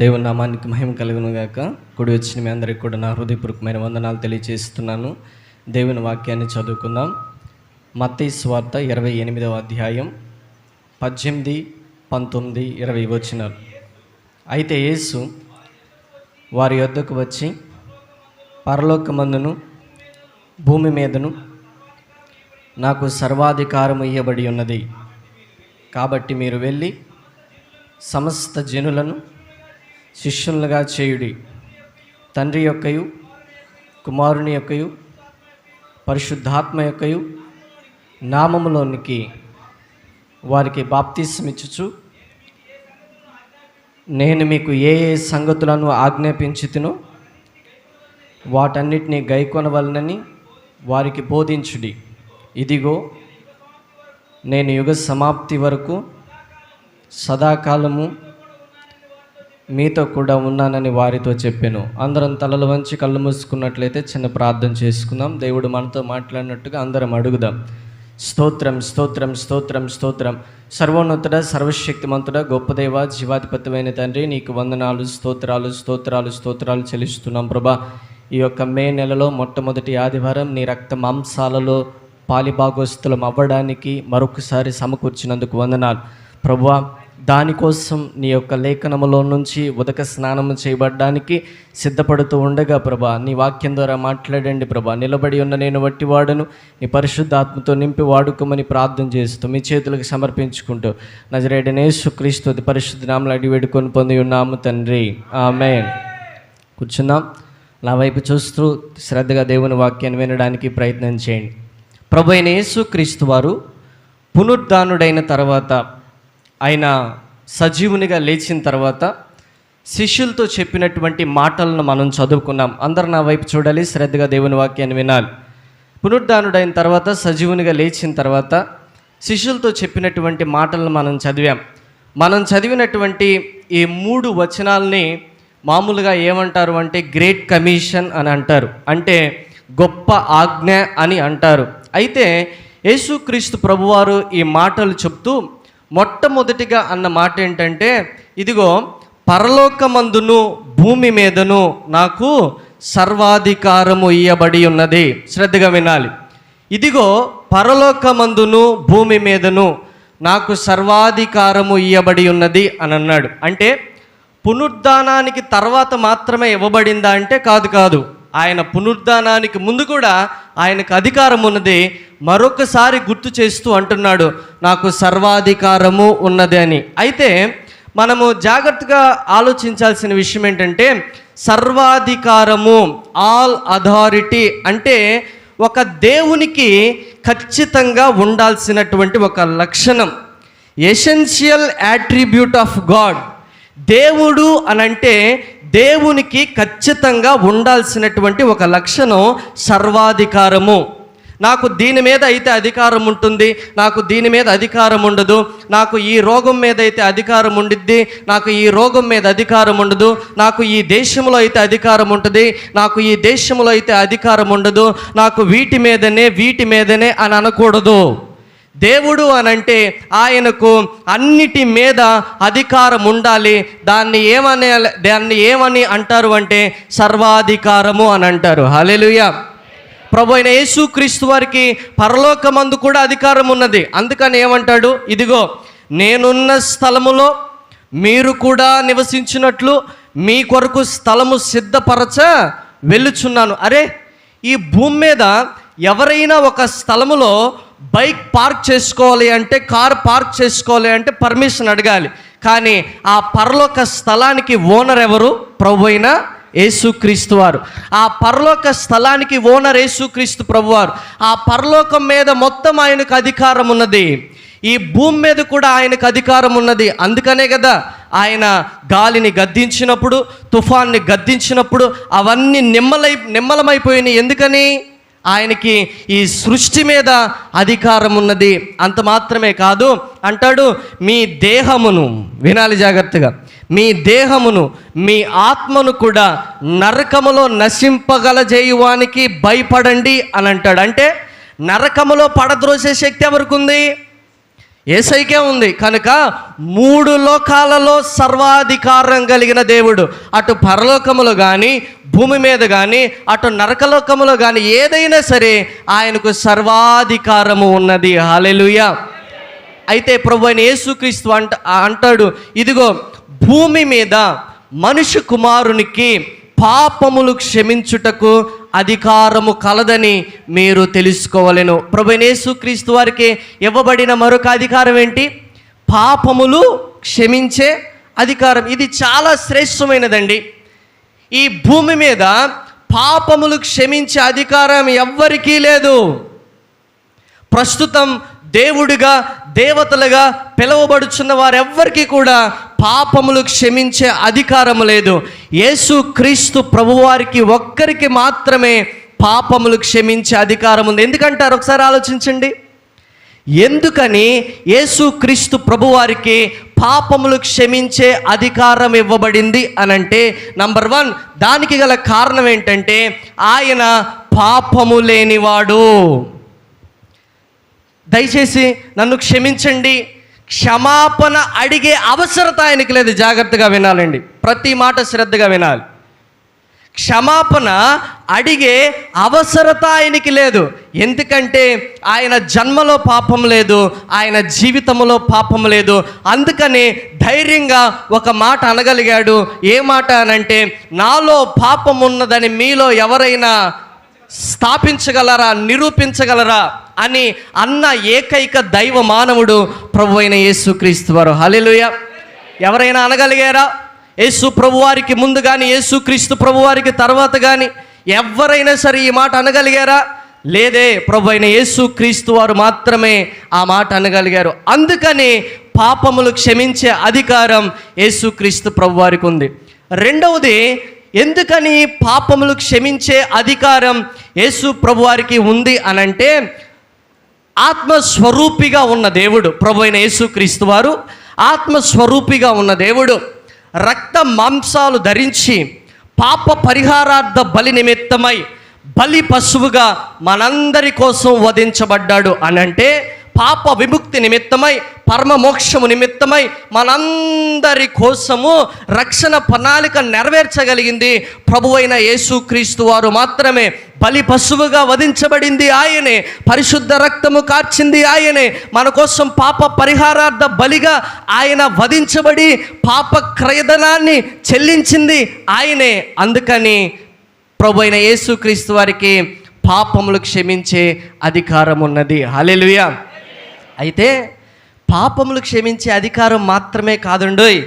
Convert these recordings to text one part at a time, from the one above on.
దేవుని నామానికి మహిమ కలుగును గాక. కూడి వచ్చిన మీ అందరికీ కూడా నా హృదయపూర్వకమైన వందనాలు తెలియజేస్తున్నాను. దేవుని వాక్యాన్ని చదువుకుందాం. మత్తయి సువార్త 28వ అధ్యాయం 18, 19, 20 వచనాలు. అయితే యేసు వారి యొద్దకు వచ్చి, పరలోకమందును భూమి మీదను నాకు సర్వాధికారము ఇయ్యబడి ఉన్నది. కాబట్టి మీరు వెళ్ళి సమస్త జనులను శిష్యులుగా చేయుడి. తండ్రి యొక్కయు కుమారుని యొక్కయు పరిశుద్ధాత్మ యొక్కయు నామములోనికి వారికి బాప్తిస్మిచ్చుచు, నేను మీకు ఏ ఏ సంగతులను ఆజ్ఞాపించితినో వాటన్నిటినీ గైకొనవలనని వారికి బోధించుడి. ఇదిగో నేను యుగ సమాప్తి వరకు సదాకాలము మీతో కూడా ఉన్నానని వారితో చెప్పాను. అందరం తలలు వంచి కళ్ళు మూసుకున్నట్లయితే చిన్న ప్రార్థన చేసుకుందాం. దేవుడు మనతో మాట్లాడినట్టుగా అందరం అడుగుదాం. స్తోత్రం స్తోత్రం స్తోత్రం స్తోత్రం. సర్వోన్నతుడ సర్వశక్తిమంతుడ గొప్ప దేవ జీవాధిపత్యమైన తండ్రి, నీకు వందనాలు, స్తోత్రాలు స్తోత్రాలు స్తోత్రాలు చెల్లిస్తున్నాం ప్రభా. ఈ యొక్క మే నెలలో మొట్టమొదటి ఆదివారం నీ రక్త మాంసాలలో పాలిభాగస్తులం అవ్వడానికి మరొకసారి సమకూర్చినందుకు వందనాలు ప్రభువా. దానికోసం నీ యొక్క లేఖనములో నుంచి ఉదక స్నానము చేయబడ్డానికి సిద్ధపడుతూ ఉండగా ప్రభా, నీ వాక్యం ద్వారా మాట్లాడండి ప్రభా. నిలబడి ఉన్న నేను వట్టివాడును, నీ పరిశుద్ధాత్మతో నింపి వాడుకోమని ప్రార్థన చేస్తూ మీ చేతులకు సమర్పించుకుంటూ నజరేయుడైన యేసుక్రీస్తు పరిశుద్ధ నామములో అడిగి వేడుకొని పొంది ఉన్నాము తండ్రి, ఆమేన్. కూర్చుందాం. నా వైపు చూస్తూ శ్రద్ధగా దేవుని వాక్యాన్ని వినడానికి ప్రయత్నం చేయండి. ప్రభు అయిన యేసుక్రీస్తు వారు పునరుద్ధానుడైన తర్వాత, ఆయన సజీవునిగా లేచిన తర్వాత శిష్యులతో చెప్పినటువంటి మాటలను మనం చదువుకున్నాం. అందరు నా వైపు చూడాలి, శ్రద్ధగా దేవుని వాక్యాన్ని వినాలి. పునరుద్ధానుడైన తర్వాత, సజీవునిగా లేచిన తర్వాత శిష్యులతో చెప్పినటువంటి మాటలను మనం చదివాం. మనం చదివినటువంటి ఈ 3 వచనాలని మామూలుగా ఏమంటారు అంటే గ్రేట్ కమిషన్ అని అంటారు, అంటే గొప్ప ఆజ్ఞ అని అంటారు. అయితే యేసుక్రీస్తు ప్రభువారు ఈ మాటలు చెప్తూ మొట్టమొదటిగా అన్న మాట ఏంటంటే, ఇదిగో పరలోకమందును భూమి మీదను నాకు సర్వాధికారము ఇయ్యబడి ఉన్నది. శ్రద్ధగా వినాలి. ఇదిగో పరలోకమందును భూమి మీదను నాకు సర్వాధికారము ఇయ్యబడి ఉన్నది అని అన్నాడు. అంటే పునరుద్ధానానికి తర్వాత మాత్రమే ఇవ్వబడిందా అంటే కాదు. ఆయన పునరుద్ధానానికి ముందు కూడా ఆయనకు అధికారం ఉన్నది. మరొకసారి గుర్తు చేస్తూ అంటున్నాడు, నాకు సర్వాధికారము ఉన్నది అని. అయితే మనము జాగ్రత్తగా ఆలోచించాల్సిన విషయం ఏంటంటే, సర్వాధికారము, ఆల్ అథారిటీ అంటే ఒక దేవునికి ఖచ్చితంగా ఉండాల్సినటువంటి ఒక లక్షణం, ఎసెన్షియల్ యాట్రిబ్యూట్ ఆఫ్ గాడ్. దేవుడు అనంటే దేవునికి ఖచ్చితంగా ఉండాల్సినటువంటి ఒక లక్షణం సర్వాధికారము. నాకు దీని మీద అయితే అధికారం ఉంటుంది, నాకు దీని మీద అధికారం ఉండదు, నాకు ఈ రోగం మీద అయితే అధికారం ఉండిద్ది, నాకు ఈ రోగం మీద అధికారం ఉండదు, నాకు ఈ దేశంలో అయితే అధికారం ఉంటుంది, నాకు ఈ దేశంలో అయితే అధికారం ఉండదు, నాకు వీటి మీదనే అని అనకూడదు. దేవుడు అనంటే ఆయనకు అన్నిటి మీద అధికారం ఉండాలి. దాన్ని ఏమని అంటారు అంటే సర్వాధికారము అని అంటారు. హల్లెలూయా. ప్రభు అయిన యేసుక్రీస్తు వారికి పరలోకమందు కూడా అధికారం ఉన్నది. అందుకని ఏమంటాడు, ఇదిగో నేనున్న స్థలములో మీరు కూడా నివసించినట్లు మీ కొరకు స్థలము సిద్ధపరచ వెళ్ళుచున్నాను. అరే, ఈ భూమి మీద ఎవరైనా ఒక స్థలములో బైక్ పార్క్ చేసుకోవాలి అంటే, కార్ పార్క్ చేసుకోవాలి అంటే పర్మిషన్ అడగాలి. కానీ ఆ పరలోక స్థలానికి ఓనర్ ఎవరు? ప్రభు అయిన యేసుక్రీస్తు వారు. ఆ పరలోక స్థలానికి ఓనర్ యేసుక్రీస్తు ప్రభువారు. ఆ పరలోకం మీద మొత్తం ఆయనకు అధికారం ఉన్నది. ఈ భూమి మీద కూడా ఆయనకు అధికారం ఉన్నది. అందుకనే కదా ఆయన గాలిని గద్దించినప్పుడు, తుఫాన్ని గద్దించినప్పుడు అవన్నీ నిమ్మలమైపోయినాయి. ఎందుకని? ఆయనకి ఈ సృష్టి మీద అధికారం ఉన్నది. అంత మాత్రమే కాదు, అంటాడు మీ దేహమును, వినాలి జాగ్రత్తగా, మీ దేహమును మీ ఆత్మను కూడా నరకములో నశింపగలజేయువానికి భయపడండి అని అంటాడు. అంటే నరకములో పడద్రోసే శక్తి ఎవరికి ఉంది? యేసయ్యకే ఉంది. కనుక 3 లోకాలలో సర్వాధికారం కలిగిన దేవుడు. అటు పరలోకములో కానీ, భూమి మీద కానీ, అటు నరకలోకములో కానీ ఏదైనా సరే ఆయనకు సర్వాధికారము ఉన్నది. హల్లెలూయా. అయితే ప్రభువైన యేసుక్రీస్తు అంటాడు, ఇదిగో భూమి మీద మనుష్య కుమారునికి పాపములు క్షమించుటకు అధికారము కలదని మీరు తెలుసుకోవలెను. ప్రభువైన యేసుక్రీస్తు వారికి ఇవ్వబడిన మరొక అధికారం ఏంటి? పాపములు క్షమించే అధికారం. ఇది చాలా శ్రేష్టమైనదండి. ఈ భూమి మీద పాపములు క్షమించే అధికారం ఎవ్వరికీ లేదు. ప్రస్తుతం దేవుడిగా, దేవతలుగా పిలువబడుచున్న వారెవ్వరికీ కూడా పాపములు క్షమించే అధికారం లేదు. యేసుక్రీస్తు ప్రభువారికి ఒక్కరికి మాత్రమే పాపములు క్షమించే అధికారం ఉంది. ఎందుకంటారు? ఒకసారి ఆలోచించండి. ఎందుకని యేసుక్రీస్తు ప్రభువారికి పాపములు క్షమించే అధికారం ఇవ్వబడింది అనంటే, నంబర్ 1, దానికి గల కారణం ఏంటంటే ఆయన పాపము లేనివాడు. దయచేసి నన్ను క్షమించండి, క్షమాపణ అడిగే అవసరత ఆయనకి లేదు. జాగ్రత్తగా వినాలండి, ప్రతి మాట శ్రద్ధగా వినాలి. క్షమాపణ అడిగే అవసరత ఆయనకి లేదు. ఎందుకంటే ఆయన జన్మలో పాపం లేదు, ఆయన జీవితంలో పాపం లేదు. అందుకని ధైర్యంగా ఒక మాట అనగలిగాడు. ఏ మాట అనంటే, నాలో పాపం ఉన్నదని మీలో ఎవరైనా స్థాపించగలరా, నిరూపించగలరా అని అన్న ఏకైక దైవ మానవుడు ప్రభువైన యేసుక్రీస్తు వారు. హల్లెలూయా. ఎవరైనా అనగలిగారా? యేసు ప్రభువారికి ముందు కానీ, యేసుక్రీస్తు ప్రభువారికి తర్వాత కానీ ఎవరైనా సరే ఈ మాట అనగలిగారా? లేదే. ప్రభువైన యేసుక్రీస్తు వారు మాత్రమే ఆ మాట అనగలిగారు. అందుకని పాపములు క్షమించే అధికారం యేసుక్రీస్తు ప్రభువారికి ఉంది. రెండవది, ఎందుకని పాపములు క్షమించే అధికారం యేసు ప్రభువారికి ఉంది అనంటే, ఆత్మస్వరూపిగా ఉన్న దేవుడు ప్రభువైన యేసుక్రీస్తు వారు ఆత్మస్వరూపిగా ఉన్న దేవుడు రక్త మాంసాలు ధరించి పాప పరిహారార్థ బలి నిమిత్తమై బలి పశువుగా మనందరి కోసం వధించబడ్డాడు అనంటే, పాప విముక్తి నిమిత్తమై, పరమ మోక్షము నిమిత్తమై మనందరి కోసము రక్షణ ప్రణాళిక నెరవేర్చగలిగింది ప్రభువైన యేసుక్రీస్తు వారు మాత్రమే. బలి పశువుగా వధించబడింది ఆయనే, పరిశుద్ధ రక్తము కార్చింది ఆయనే, మన కోసం పాప పరిహారార్థ బలిగా ఆయన వధించబడి పాప క్రయధనాన్ని చెల్లించింది ఆయనే. అందుకని ప్రభువైన యేసుక్రీస్తు వారికి పాపములు క్షమించే అధికారం ఉన్నది. హల్లెలూయా. అయితే పాపములు క్షమించే అధికారం మాత్రమే కాదండోయ్,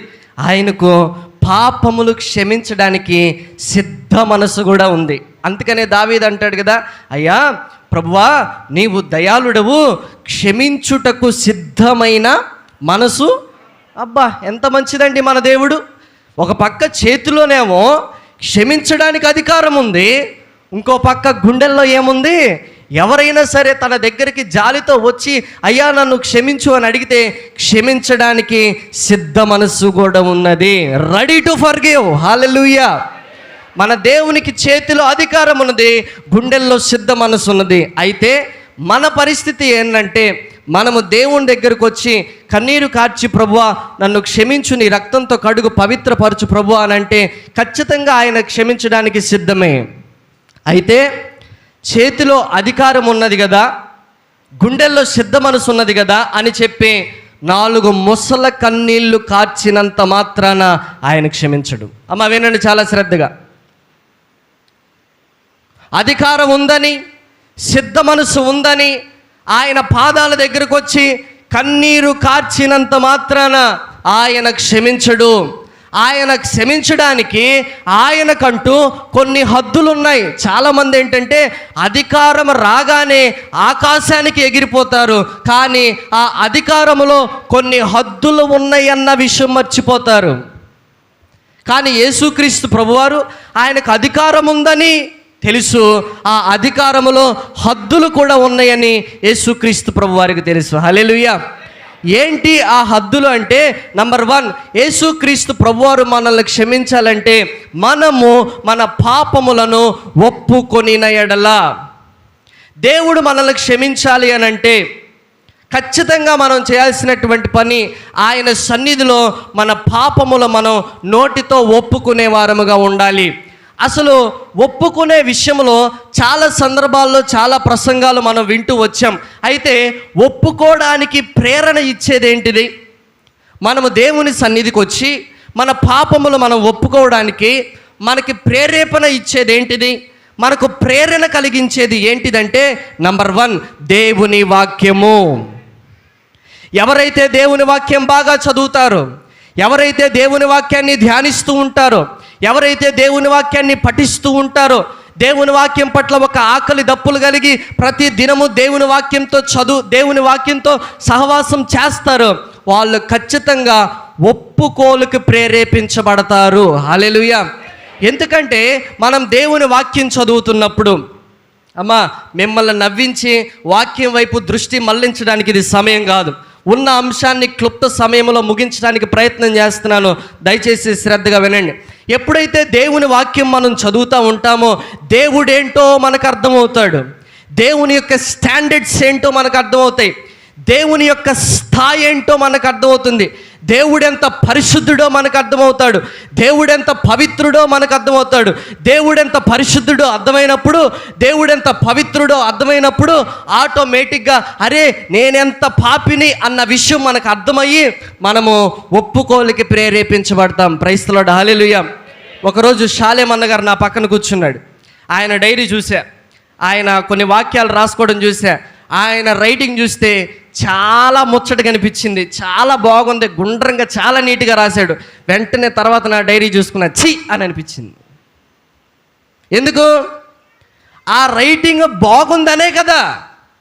ఆయనకు పాపములు క్షమించడానికి సిద్ధ మనసు కూడా ఉంది. అందుకనే దావీదు అంటాడు కదా, అయ్యా ప్రభువా నీవు దయాళుడవు, క్షమించుటకు సిద్ధమైన మనసు. అబ్బా ఎంత మంచిదండి మన దేవుడు. ఒక పక్క చేతిలోనేమో క్షమించడానికి అధికారం ఉంది, ఇంకో పక్క గుండెల్లో ఏముంది? ఎవరైనా సరే తన దగ్గరికి జాలితో వచ్చి అయ్యా నన్ను క్షమించు అని అడిగితే క్షమించడానికి సిద్ధ మనసు కూడా ఉన్నది. Ready to forgive. హల్లెలూయా. మన దేవునికి చేతిలో అధికారం ఉన్నది, గుండెల్లో సిద్ధ మనసు ఉన్నది. అయితే మన పరిస్థితి ఏంటంటే, మనము దేవుని దగ్గరకు వచ్చి కన్నీరు కార్చి ప్రభువా నన్ను క్షమించు, నీ రక్తంతో కడుగు, పవిత్రపరచు ప్రభువా అని అంటే ఖచ్చితంగా ఆయన క్షమించడానికి సిద్ధమే. అయితే చేతిలో అధికారం ఉన్నది కదా, గుండెల్లో సిద్ధ మనసు ఉన్నది కదా అని చెప్పి 4 ముసల కన్నీళ్లు కార్చినంత మాత్రాన ఆయన క్షమించడు. అమ్మ వినండి చాలా శ్రద్ధగా. అధికారం ఉందని, సిద్ధ మనసు ఉందని ఆయన పాదాల దగ్గరకు వచ్చి కన్నీరు కార్చినంత మాత్రాన ఆయన క్షమించడు. ఆయన క్షమించడానికి ఆయనకంటూ కొన్ని హద్దులు ఉన్నాయి. చాలామంది ఏంటంటే అధికారం రాగానే ఆకాశానికి ఎగిరిపోతారు, కానీ ఆ అధికారంలో కొన్ని హద్దులు ఉన్నాయన్న విషయం మర్చిపోతారు. కానీ యేసుక్రీస్తు ప్రభువారు ఆయనకు అధికారం ఉందని తెలుసు, ఆ అధికారములో హద్దులు కూడా ఉన్నాయని యేసుక్రీస్తు ప్రభువారికి తెలుసు. హల్లెలూయా. ఏంటి ఆ హద్దులు అంటే, నంబర్ 1, యేసుక్రీస్తు ప్రభువారు మనల్ని క్షమించాలంటే మనము మన పాపములను ఒప్పుకొనిన ఎడల. దేవుడు మనల్ని క్షమించాలి అని అంటే ఖచ్చితంగా మనం చేయాల్సినటువంటి పని, ఆయన సన్నిధిలో మన పాపములు మనం నోటితో ఒప్పుకునే వారముగా ఉండాలి. అసలు ఒప్పుకునే విషయంలో చాలా సందర్భాల్లో చాలా ప్రసంగాలు మనం వింటూ వచ్చాం. అయితే ఒప్పుకోవడానికి ప్రేరణ ఇచ్చేది ఏంటిది? మనము దేవుని సన్నిధికి వచ్చి మన పాపములు మనం ఒప్పుకోవడానికి మనకి ప్రేరేపణ ఇచ్చేది ఏంటిది? మనకు ప్రేరణ కలిగించేది ఏంటిదంటే, నంబర్ 1, దేవుని వాక్యము. ఎవరైతే దేవుని వాక్యం బాగా చదువుతారో, ఎవరైతే దేవుని వాక్యాన్ని ధ్యానిస్తూ ఉంటారో, ఎవరైతే దేవుని వాక్యాన్ని పఠిస్తూ ఉంటారో, దేవుని వాక్యం పట్ల ఒక ఆకలి దప్పులు కలిగి ప్రతి దినము దేవుని వాక్యంతో సహవాసం చేస్తారో, వాళ్ళు ఖచ్చితంగా ఒప్పుకోలుకు ప్రేరేపించబడతారు. హల్లెలూయా. ఎందుకంటే మనం దేవుని వాక్యం చదువుతున్నప్పుడు, అమ్మా మిమ్మల్ని నవ్వించి వాక్యం వైపు దృష్టి మళ్లించడానికి ఇది సమయం కాదు. ఉన్న అంశాన్ని క్లుప్త సమయంలో ముగించడానికి ప్రయత్నం చేస్తున్నాను, దయచేసి శ్రద్ధగా వినండి. ఎప్పుడైతే దేవుని వాక్యం మనం చదువుతూ ఉంటామో దేవుడేంటో మనకు అర్థమవుతాడు, దేవుని యొక్క స్టాండర్డ్స్ ఏంటో మనకు అర్థమవుతాయి, దేవుని యొక్క స్థాయి ఏంటో మనకు అర్థమవుతుంది, దేవుడెంత పరిశుద్ధుడో మనకు అర్థమవుతాడు, దేవుడెంత పవిత్రుడో మనకు అర్థమవుతాడు. దేవుడెంత పరిశుద్ధుడో అర్థమైనప్పుడు, దేవుడెంత పవిత్రుడో అర్థమైనప్పుడు ఆటోమేటిక్గా అరే నేనెంత పాపిని అన్న విషయం మనకు అర్థమయ్యి మనము ఒప్పుకోలికి ప్రేరేపించబడతాం. Praise the lord. హల్లెలూయా. ఒకరోజు షాలేం అన్నగారు నా పక్కన కూర్చున్నాడు. ఆయన డైరీ చూసా, ఆయన కొన్ని వాక్యాలు రాసుకోవడం చూసా. ఆయన రైటింగ్ చూస్తే చాలా ముచ్చటగా అనిపించింది, చాలా బాగుంది, గుండ్రంగా చాలా నీట్గా రాశాడు. వెంటనే తర్వాత నా డైరీ చూసుకున్నా, ఛీ అని అనిపించింది. ఎందుకు? ఆ రైటింగ్ బాగుందనే కదా,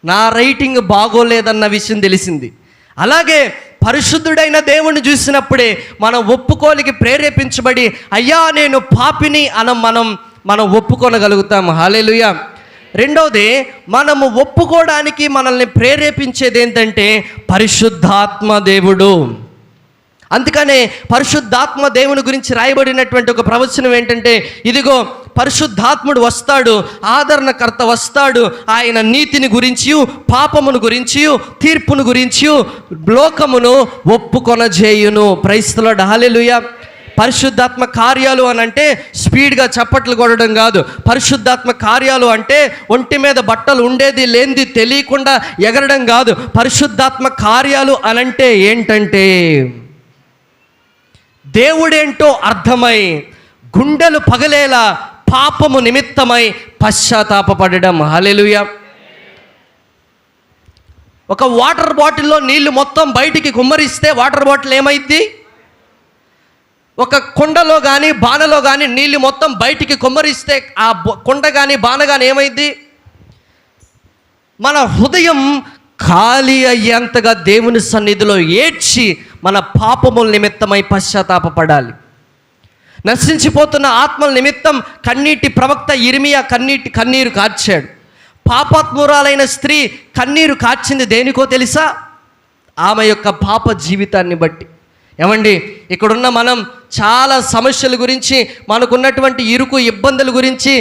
నా రైటింగ్ బాగోలేదన్న విషయం తెలిసింది. అలాగే పరిశుద్ధుడైన దేవుణ్ణి చూసినప్పుడే మనం ఒప్పుకోలికి ప్రేరేపించబడి అయ్యా నేను పాపిని మనం ఒప్పుకొనగలుగుతాం. హల్లెలూయా. రెండవది, మనము ఒప్పుకోవడానికి మనల్ని ప్రేరేపించేది ఏంటంటే పరిశుద్ధాత్మ దేవుడు. అందుకనే పరిశుద్ధాత్మ దేవుని గురించి రాయబడినటువంటి ఒక ప్రవచనం ఏంటంటే, ఇదిగో పరిశుద్ధాత్ముడు వస్తాడు, ఆదరణకర్త వస్తాడు, ఆయన నీతిని గురించి, పాపమును గురించి, తీర్పును గురించి లోకమును ఒప్పుకొనజేయును. Praise the lord. హల్లెలూయా. పరిశుద్ధాత్మ కార్యాలు అని అంటే స్పీడ్గా చప్పట్లు కొట్టడం కాదు. పరిశుద్ధాత్మ కార్యాలు అంటే ఒంటి మీద బట్టలు ఉండేది లేనిది తెలియకుండా ఎగరడం కాదు. పరిశుద్ధాత్మ కార్యాలు అనంటే ఏంటంటే దేవుడేంటో అర్థమై గుండెలు పగలేలా పాపము నిమిత్తమై పశ్చాత్తాపపడడం. హల్లెలూయా. ఒక వాటర్ బాటిల్లో నీళ్లు మొత్తం బయటికి కుమ్మరిస్తే వాటర్ బాటిల్ ఏమైంది? ఒక కుండలో కానీ బాణలో కానీ నీళ్ళు మొత్తం బయటికి కుమ్మరిస్తే ఆ కుండ కానీ బాణ కానీ ఏమైంది? మన హృదయం ఖాళీ అయ్యేంతగా దేవుని సన్నిధిలో ఏడ్చి మన పాపముల నిమిత్తమై పశ్చాత్తాపపడాలి. నశించిపోతున్న ఆత్మల నిమిత్తం కన్నీటి ప్రవక్త ఇర్మియా కన్నీరు కార్చాడు. పాపాత్మురాలైన స్త్రీ కన్నీరు కార్చింది దేనికో తెలుసా? ఆమె యొక్క పాప జీవితాన్ని బట్టి. ఏమండి, ఇక్కడున్న మనం చాలా సమస్యల గురించి, మనకున్నటువంటి ఇరుకు ఇబ్బందుల గురించి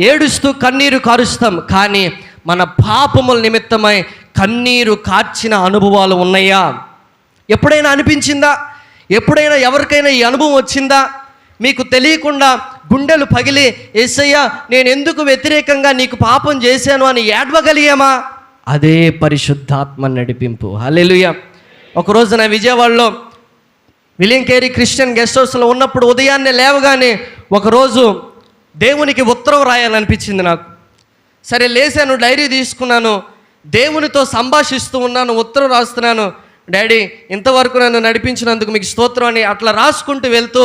ఏడుస్తూ కన్నీరు కారుస్తాం. కానీ మన పాపముల నిమిత్తమై కన్నీరు కార్చిన అనుభవాలు ఉన్నాయా? ఎప్పుడైనా అనిపించిందా? ఎప్పుడైనా ఎవరికైనా ఈ అనుభవం వచ్చిందా? మీకు తెలియకుండా గుండెలు పగిలి యేసయ్యా నేను ఎందుకు వ్యతిరేకంగా నీకు పాపం చేశాను అని ఏడవగలిగామా? అదే పరిశుద్ధాత్మ నడిపింపు. హల్లెలూయా. ఒకరోజు నా విజయవాడలో విలియం కేరీ క్రిస్టియన్ గెస్ట్ హౌస్లో ఉన్నప్పుడు ఉదయాన్నే లేవగానే ఒకరోజు దేవునికి ఉత్తరం రాయాలనిపించింది నాకు. సరే లేచాను, డైరీ తీసుకున్నాను, దేవునితో సంభాషిస్తూ ఉన్నాను, ఉత్తరం రాస్తున్నాను. డాడీ ఇంతవరకు నన్ను నడిపించినందుకు మీకు స్తోత్రం అని అట్లా రాసుకుంటూ వెళ్తూ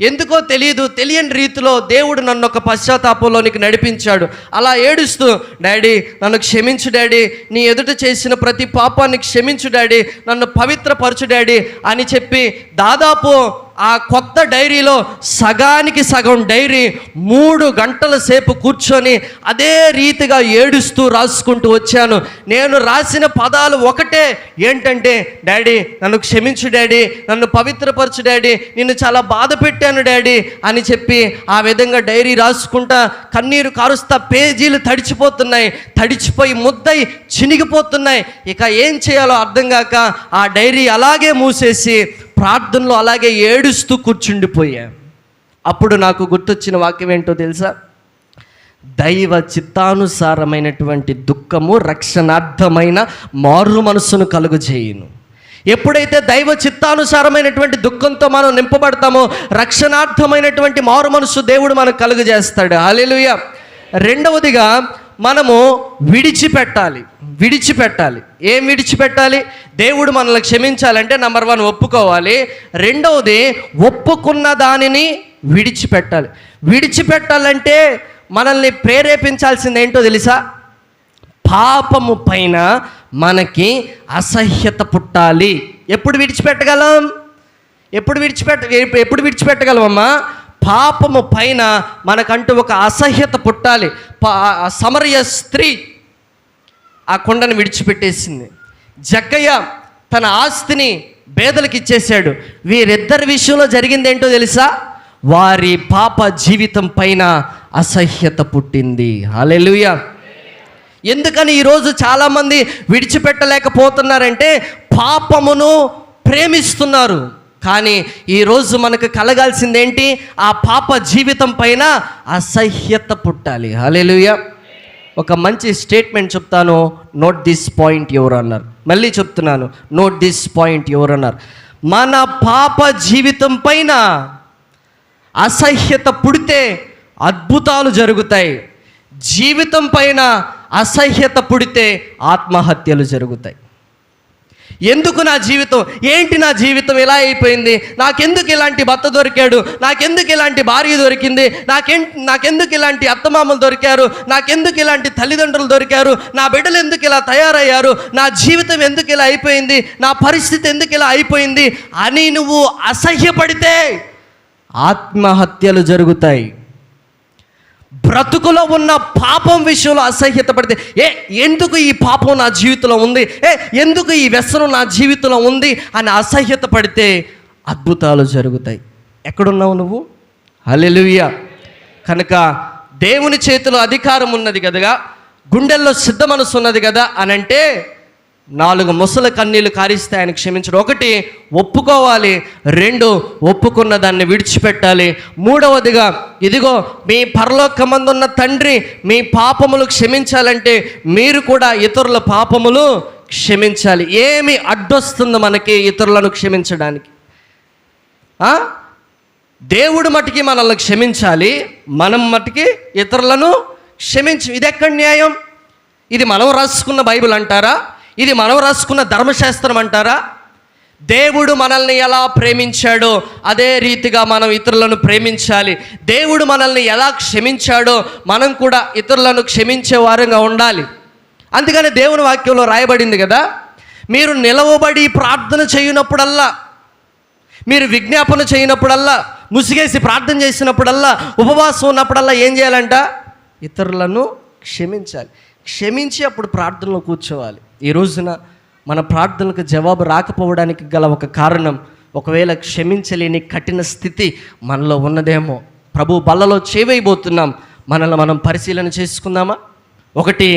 ఎందుకో తెలియని రీతిలో దేవుడు నన్ను ఒక పశ్చాత్తాపంలోనికి నడిపించాడు. అలా ఏడుస్తూ డాడీ నన్ను క్షమించు డాడీ, నీ ఎదుట చేసిన ప్రతి పాపాన్ని క్షమించు డాడీ, నన్ను పవిత్రపరచు డాడీ అని చెప్పి దాదాపు ఆ కొత్త డైరీలో సగానికి సగం డైరీ 3 గంటల సేపు కూర్చొని అదే రీతిగా ఏడుస్తూ రాసుకుంటూ వచ్చాను. నేను రాసిన పదాలు ఒకటే, ఏంటంటే డాడీ నన్ను క్షమించు డాడీ, నన్ను పవిత్రపరచు డాడీ, నిన్ను చాలా బాధ పెట్టాను డాడీ అని చెప్పి ఆ విధంగా డైరీ రాసుకుంటా కన్నీరు కారుస్తా పేజీలు తడిచిపోయి ముద్దై చినిగిపోతున్నాయి. ఇక ఏం చేయాలో అర్థం కాక ఆ డైరీ అలాగే మూసేసి ప్రార్థనలో అలాగే ఏడుస్తూ కూర్చుండిపోయా. అప్పుడు నాకు గుర్తొచ్చిన వాక్యం ఏంటో తెలుసా? దైవ చిత్తానుసారమైనటువంటి దుఃఖము రక్షణార్థమైన మారు మనస్సును కలుగజేయును. ఎప్పుడైతే దైవ చిత్తానుసారమైనటువంటి దుఃఖంతో మనం నింపబడతామో రక్షణార్థమైనటువంటి మారు మనస్సు దేవుడు మనకు కలుగజేస్తాడు. హల్లెలూయా. రెండవదిగా మనము విడిచిపెట్టాలి. ఏం విడిచిపెట్టాలి? దేవుడు మనల్ని క్షమించాలంటే నంబర్ 1 ఒప్పుకోవాలి. రెండవది ఒప్పుకున్న దానిని విడిచిపెట్టాలి. విడిచిపెట్టాలంటే మనల్ని ప్రేరేపించాల్సింది ఏంటో తెలుసా? పాపము పైన మనకి అసహ్యత పుట్టాలి. ఎప్పుడు విడిచిపెట్టగలమమ్మా? పాపము పైన మనకంటూ ఒక అసహ్యత పుట్టాలి. సమరయ స్త్రీ ఆ కొండను విడిచిపెట్టేసింది. జక్కయ్య తన ఆస్తిని పేదలకు ఇచ్చేశాడు. వీరిద్దరి విషయంలో జరిగింది ఏంటో తెలుసా? వారి పాప జీవితం పైన అసహ్యత పుట్టింది. హల్లెలూయా. ఎందుకని ఈరోజు చాలామంది విడిచిపెట్టలేకపోతున్నారంటే పాపమును ప్రేమిస్తున్నారు. కానీ ఈరోజు మనకు కలగాల్సింది ఏంటి? ఆ పాప జీవితం పైన అసహ్యత పుట్టాలి. హల్లెలూయా. ఒక మంచి స్టేట్మెంట్ చెప్తాను, నోట్ దిస్ పాయింట్ యువర్ అన్నారు. మళ్ళీ చెప్తున్నాను, నోట్ దిస్ పాయింట్ యువర్ అన్నారు. మన పాప జీవితం పైన అసహ్యత పుడితే అద్భుతాలు జరుగుతాయి. జీవితం పైన అసహ్యత పుడితే ఆత్మహత్యలు జరుగుతాయి. ఎందుకు నా జీవితం, ఏంటి నా జీవితం ఇలా అయిపోయింది, నాకెందుకు ఇలాంటి భర్త దొరికాడు, నాకెందుకు ఇలాంటి భార్య దొరికింది, నాకెందుకు ఇలాంటి అత్తమామలు దొరికారు, నాకెందుకు ఇలాంటి తల్లిదండ్రులు దొరికారు, నా బిడ్డలు ఎందుకు ఇలా తయారయ్యారు, నా జీవితం ఎందుకు ఇలా అయిపోయింది, నా పరిస్థితి ఎందుకు ఇలా అయిపోయింది అని నువ్వు అసహ్యపడితే ఆత్మహత్యలు జరుగుతాయి. బ్రతుకులో ఉన్న పాపం విషయంలో అసహ్యత పడితే, ఎందుకు ఈ పాపం నా జీవితంలో ఉంది, ఎందుకు ఈ వ్యసనం నా జీవితంలో ఉంది అని అసహ్యత పడితే అద్భుతాలు జరుగుతాయి. ఎక్కడున్నావు నువ్వు? హల్లెలూయా. కనుక దేవుని చేతిలో అధికారం ఉన్నది కదా, గుండెల్లో సిద్ధ మనసు ఉన్నది కదా అని అంటే 4 ముసలి కన్నీళ్ళు కారిస్తే ఆయన క్షమించడు. 1 ఒప్పుకోవాలి, 2 ఒప్పుకున్న దాన్ని విడిచిపెట్టాలి, 3వదిగా ఇదిగో మీ పరలోకమందున్న తండ్రి మీ పాపములు క్షమించాలంటే మీరు కూడా ఇతరుల పాపములు క్షమించాలి. ఏమి అడ్డొస్తుంది మనకి ఇతరులను క్షమించడానికి? దేవుడు మటుకి మనల్ని క్షమించాలి, మనం మటుకి ఇతరులను ఇది ఎక్కడ న్యాయం? ఇది మనం రాసుకున్న బైబిల్ అంటారా? ఇది మనం రాసుకున్న ధర్మశాస్త్రం అంటారా? దేవుడు మనల్ని ఎలా ప్రేమించాడో అదే రీతిగా మనం ఇతరులను ప్రేమించాలి. దేవుడు మనల్ని ఎలా క్షమించాడో మనం కూడా ఇతరులను క్షమించే వారంగా ఉండాలి. అందుకని దేవుని వాక్యంలో రాయబడింది కదా, మీరు నిలవబడి ప్రార్థన చేయనప్పుడల్లా, మీరు విజ్ఞాపన చేయనప్పుడల్లా, ముసిగేసి ప్రార్థన చేసినప్పుడల్లా, ఉపవాసం ఉన్నప్పుడల్లా ఏం చేయాలంట? ఇతరులను క్షమించి అప్పుడు ప్రార్థనలో కూర్చోవాలి. ఈ రోజున మన ప్రార్థనలకు జవాబు రాకపోవడానికి గల ఒక కారణం, ఒకవేళ క్షమించలేని కఠిన స్థితి మనలో ఉన్నదేమో. ప్రభు బల్లలో చేవేయబోతున్నాం, మనల్ని మనం పరిశీలన చేసుకుందామా? 1,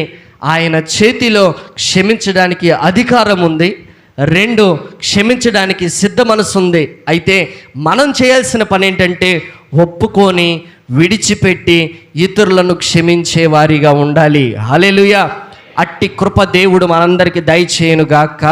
ఆయన చేతిలో క్షమించడానికి అధికారం ఉంది. 2, క్షమించడానికి సిద్ధ మనసు ఉంది. అయితే మనం చేయాల్సిన పని ఏంటంటే ఒప్పుకొని విడిచిపెట్టి ఇతరులను క్షమించే వారిగా ఉండాలి. హల్లెలూయా. అట్టి కృప దేవుడు మనందరికీ దయచేయునుగాక.